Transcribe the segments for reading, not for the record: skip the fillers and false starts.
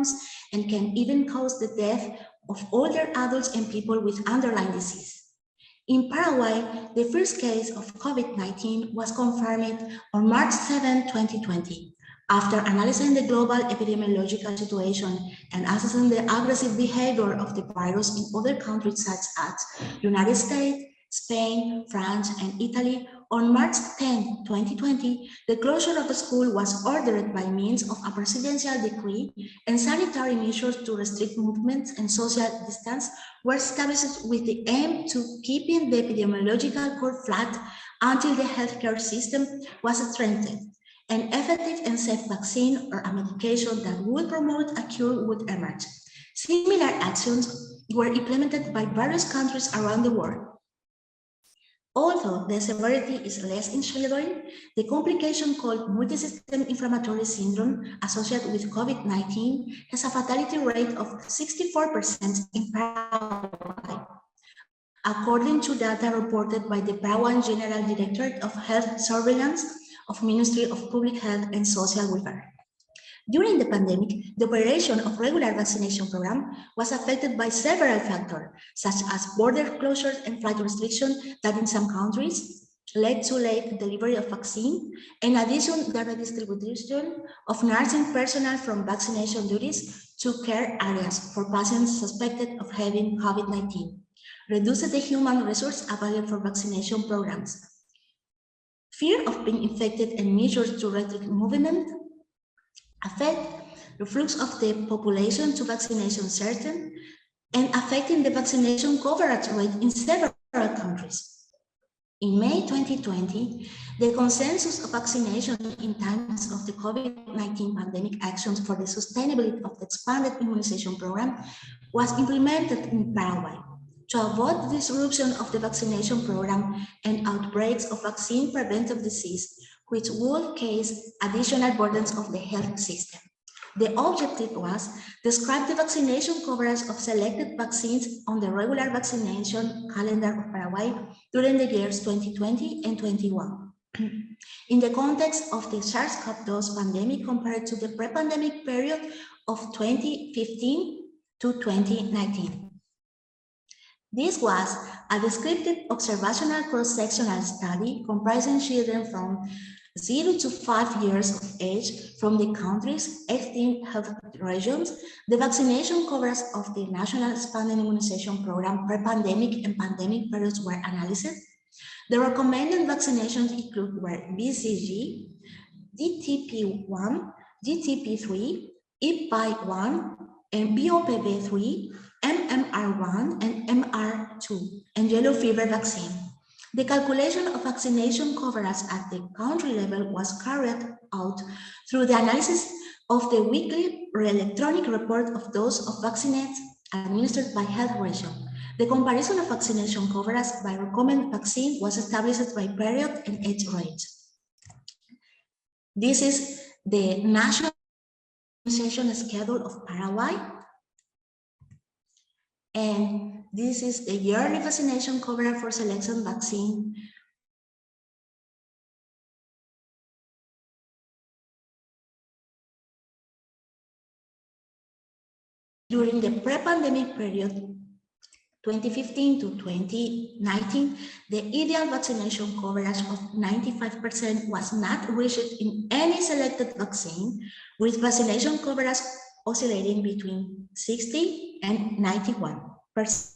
symptoms and can even cause the death of older adults and people with underlying disease. In Paraguay, the first case of COVID-19 was confirmed on March 7, 2020. After analyzing the global epidemiological situation and assessing the aggressive behavior of the virus in other countries such as United States, Spain, France, and Italy, on March 10, 2020, the closure of the school was ordered by means of a presidential decree, and sanitary measures to restrict movements and social distance were established with the aim to keeping the epidemiological curve flat until the healthcare system was strengthened. An effective and safe vaccine or a medication that would promote a cure would emerge. Similar actions were implemented by various countries around the world. Although the severity is less in children, the complication called multisystem inflammatory syndrome associated with COVID-19 has a fatality rate of 64% in Paraguay, according to data reported by the Paraguayan General Directorate of Health Surveillance of Ministry of Public Health and Social Welfare. During the pandemic, the operation of regular vaccination program was affected by several factors, such as border closures and flight restrictions that in some countries led to late delivery of vaccine. In addition, the redistribution of nursing personnel from vaccination duties to care areas for patients suspected of having COVID-19 reduced the human resource available for vaccination programs. Fear of being infected and measures to restrict movement affect the flux of the population to vaccination certain and affecting the vaccination coverage rate in several countries. In May 2020, the consensus of vaccination in times of the COVID-19 pandemic actions for the sustainability of the expanded immunization program was implemented in Paraguay. To avoid the disruption of the vaccination program and outbreaks of vaccine preventive disease, which would cause additional burdens of the health system. The objective was to describe the vaccination coverage of selected vaccines on the regular vaccination calendar of Paraguay during the years 2020 and 2021. In the context of the SARS-CoV-2 pandemic compared to the pre-pandemic period of 2015 to 2019. This was a descriptive observational cross-sectional study comprising children from 0 to 5 years of age from the country's 18 health regions. The vaccination coverage of the National Expanded Immunization Program pre-pandemic and pandemic periods were analyzed. The recommended vaccinations include BCG, DTP1, DTP3, IPI1, and BOPV3, MMR1 and MR2, and yellow fever vaccine. The calculation of vaccination coverage at the country level was carried out through the analysis of the weekly electronic report of doses of vaccines administered by health region. The comparison of vaccination coverage by recommended vaccine was established by period and age range. This is the national immunization schedule of Paraguay. And this is the yearly vaccination coverage for selection vaccine. During the pre-pandemic period, 2015 to 2019, the ideal vaccination coverage of 95% was not reached in any selected vaccine, with vaccination coverage oscillating between 60 and 91%.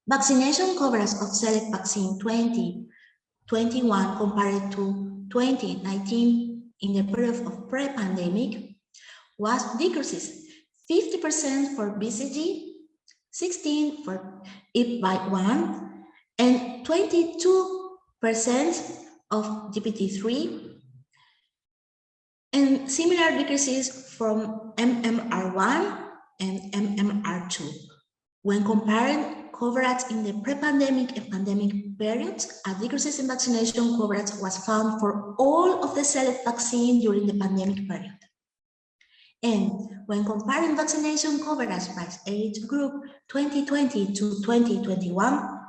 Vaccination coverage of select vaccine 2021 compared to 2019 in the period of pre-pandemic was decreases 50% for BCG, 16% for IPI1, and 22% of GPT3, and similar decreases from MMR1 and MMR2. When comparing coverage in the pre-pandemic and pandemic periods, a decrease in vaccination coverage was found for all of the select vaccine during the pandemic period. And when comparing vaccination coverage by age group 2020 to 2021,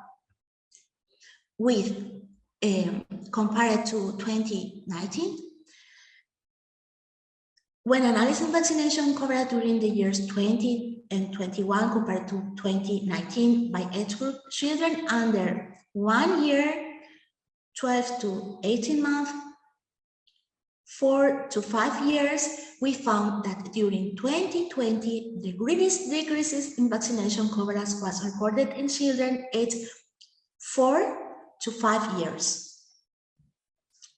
with compared to 2019, When analyzing vaccination coverage during the years 20 and 21 compared to 2019 by age group, children under 1 year, 12 to 18 months, 4 to 5 years, we found that during 2020, the greatest decreases in vaccination coverage was recorded in children aged 4 to 5 years.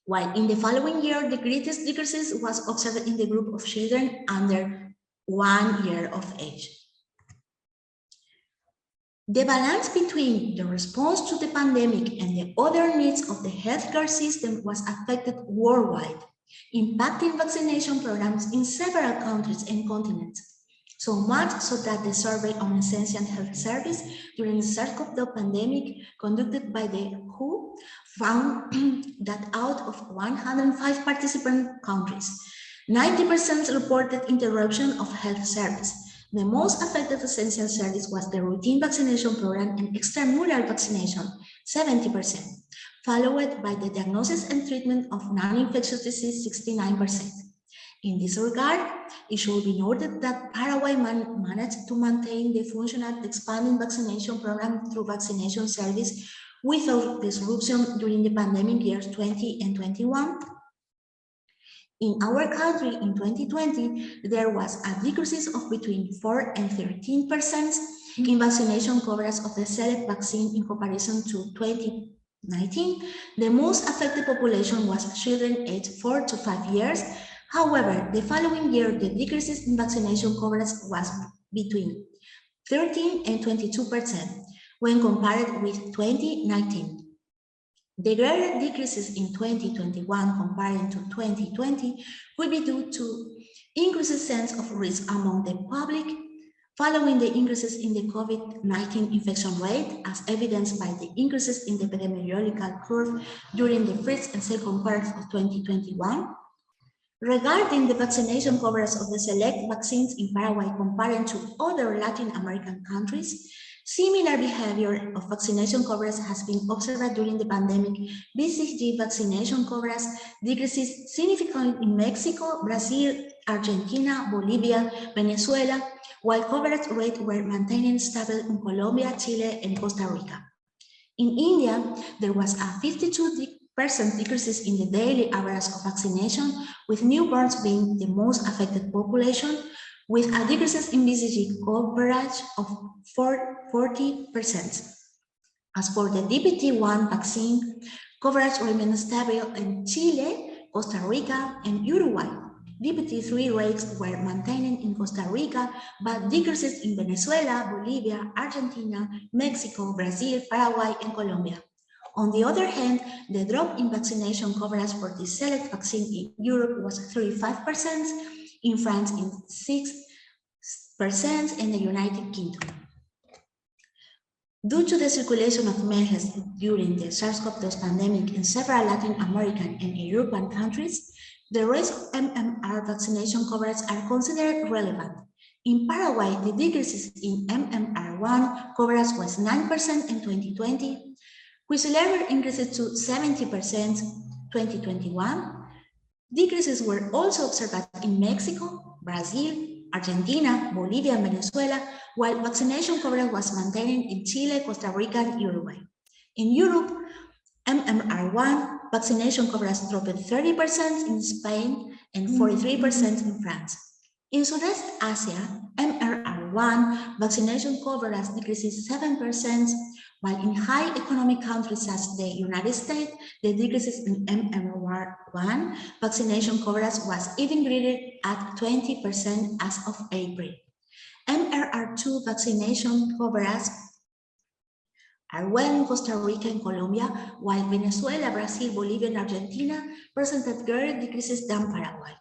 While in the following year, the greatest decreases was observed in the group of children under 1 year of age. The balance between the response to the pandemic and the other needs of the healthcare system was affected worldwide, impacting vaccination programs in several countries and continents. So much so that the survey on essential health service during the SARS-CoV-2 pandemic conducted by the WHO found that out of 105 participant countries, 90% reported interruption of health service. The most affected essential service was the routine vaccination program and extramural vaccination, 70%, followed by the diagnosis and treatment of non-infectious disease, 69%. In this regard, it should be noted that Paraguay managed to maintain the functional expanding vaccination program through vaccination service without disruption during the pandemic years 20 and 21. In our country in 2020, there was a decrease of between 4 and 13% in vaccination coverage of the select vaccine in comparison to 2019. The most affected population was children aged 4 to 5 years. However, the following year, the decreases in vaccination coverage was between 13 and 22% when compared with 2019. The greater decreases in 2021 compared to 2020 could be due to increased sense of risk among the public following the increases in the COVID-19 infection rate, as evidenced by the increases in the epidemiological curve during the first and second parts of 2021. Regarding the vaccination coverage of the select vaccines in Paraguay compared to other Latin American countries, similar behavior of vaccination coverage has been observed during the pandemic. BCG vaccination coverage decreases significantly in Mexico, Brazil, Argentina, Bolivia, Venezuela, while coverage rates were maintained stable in Colombia, Chile, and Costa Rica. In India, there was a 52% decreases in the daily average of vaccination, with newborns being the most affected population, with a decreases in BCG coverage of 40%. As for the DPT-1 vaccine, coverage remained stable in Chile, Costa Rica, and Uruguay. DPT-3 rates were maintained in Costa Rica, but decreases in Venezuela, Bolivia, Argentina, Mexico, Brazil, Paraguay, and Colombia. On the other hand, the drop in vaccination coverage for the select vaccine in Europe was 35%, in France in 6%, and the United Kingdom. Due to the circulation of measles during the SARS-CoV-2 pandemic in several Latin American and European countries, the rates of MMR vaccination coverage are considered relevant. In Paraguay, the decreases in MMR1 coverage was 9% in 2020, which later increased to 70% 2021. Decreases were also observed in Mexico, Brazil, Argentina, Bolivia, and Venezuela, while vaccination coverage was maintained in Chile, Costa Rica, and Uruguay. In Europe, MMR1 vaccination coverage dropped 30% in Spain and 43% in France. In Southeast Asia, MMR1 vaccination coverage decreases 7%, while in high economic countries such as the United States, the decreases in MMR1 vaccination coverage was even greater at 20% as of April. MMR2 vaccination coverage are well in Costa Rica and Colombia, while Venezuela, Brazil, Bolivia, and Argentina presented greater decreases than Paraguay.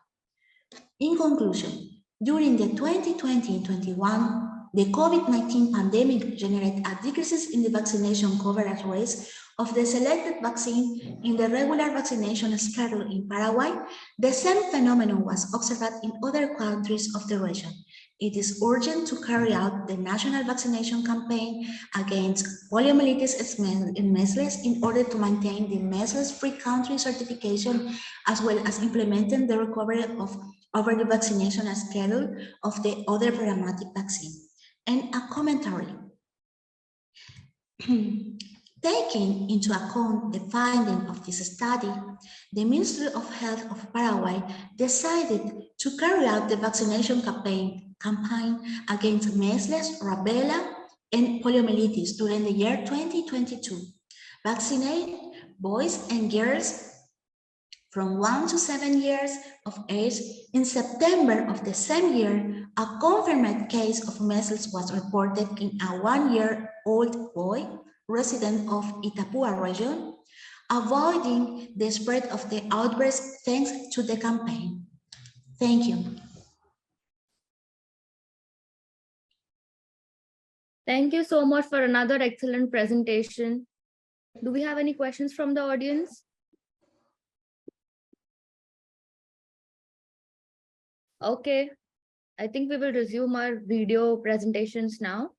In conclusion, during the 2020-21, the COVID-19 pandemic generated decreases in the vaccination coverage rates of the selected vaccine in the regular vaccination schedule in Paraguay. The same phenomenon was observed in other countries of the region. It is urgent to carry out the national vaccination campaign against poliomyelitis and measles in order to maintain the measles-free country certification, as well as implementing the recovery of over the vaccination schedule of the other parametric vaccine, and a commentary. Taking into account the finding of this study, the Ministry of Health of Paraguay decided to carry out the vaccination campaign against measles, rubella, and poliomyelitis during the year 2022. Vaccinate boys and girls from 1 to 7 years of age. In September of the same year, a confirmed case of measles was reported in a 1-year-old boy resident of Itapúa region, avoiding the spread of the outbreak thanks to the campaign. Thank you. Thank you so much for another excellent presentation. Do we have any questions from the audience? Okay, I think we will resume our video presentations now.